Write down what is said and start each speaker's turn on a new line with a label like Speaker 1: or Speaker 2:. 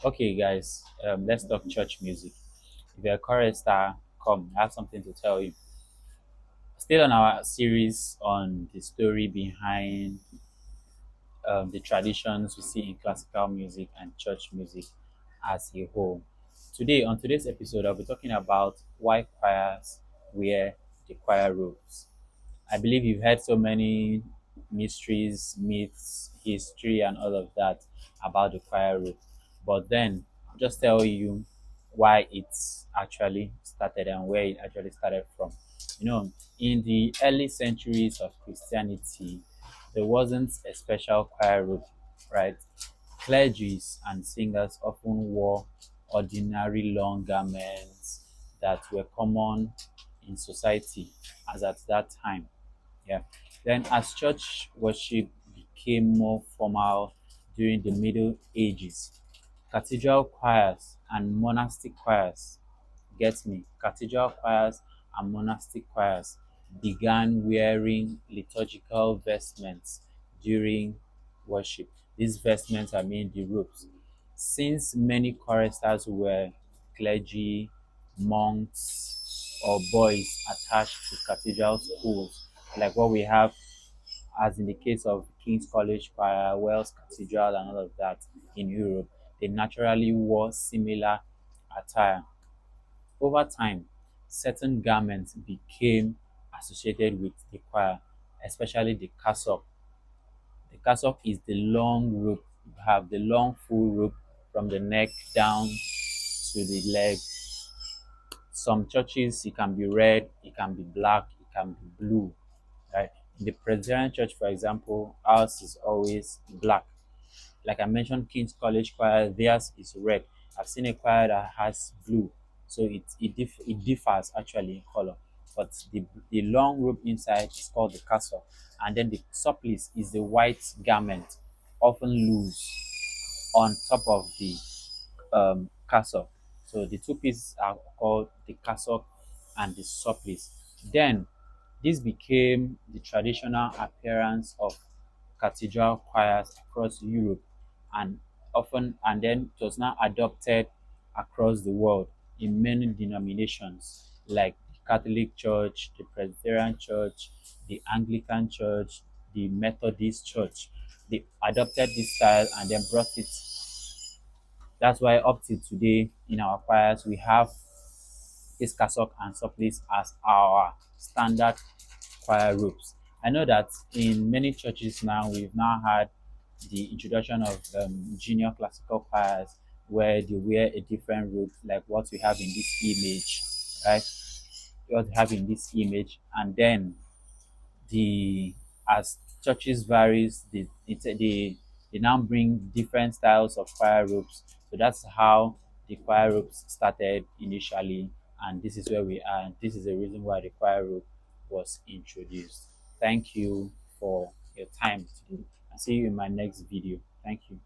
Speaker 1: Okay, guys, let's talk church music. If you're a chorister, come, I have something to tell you. Still on our series on the story behind the traditions we see in classical music and church music as a whole. Today, on today's episode, I'll be talking about why choirs wear the choir robes. I believe you've heard so many mysteries, myths, history, and all of that about the choir robe. But then, I'll just tell you why it's actually started and where it actually started from. You know, in the early centuries of Christianity, there wasn't a special choir robe, right? Clergies and singers often wore ordinary long garments that were common in society as at that time. Yeah. Then, as church worship became more formal during the Middle Ages, cathedral choirs and monastic choirs, get me, cathedral choirs and monastic choirs began wearing liturgical vestments during worship. These vestments are mean the robes. Since many choristers were clergy, monks, or boys attached to cathedral schools, like what we have as in the case of King's College Choir, Wells Cathedral, and all of that in Europe, they naturally wore similar attire. Over time, certain garments became associated with the choir, especially the cassock. The cassock is the long rope. You have the long full rope from the neck down to the leg. Some churches, it can be red, it can be black, it can be blue. Right? In the Presbyterian Church, for example, ours is always black. Like I mentioned, King's College Choir, theirs is red. I've seen a choir that has blue, so it differs actually in color. But the long robe inside is called the cassock, and then the surplice is the white garment, often loose, on top of the cassock. So the two pieces are called the cassock and the surplice. Then this became the traditional appearance of cathedral choirs across Europe and then it was now adopted across the world in many denominations like the Catholic Church, the Presbyterian Church, the Anglican Church, the Methodist Church. They adopted this style and then brought it. That's why up to today in our choirs we have this cassock and surplice as our standard choir robes. I know that in many churches now we've now had the introduction of junior classical choirs where they wear a different robe like what we have in this image, right? What we have in this image, and then the as churches varies, they now bring different styles of choir robes. So that's how the choir robes started initially, and this is where we are. And this is the reason why the choir robe was introduced. Thank you for your time today. I'll see you in my next video. Thank you.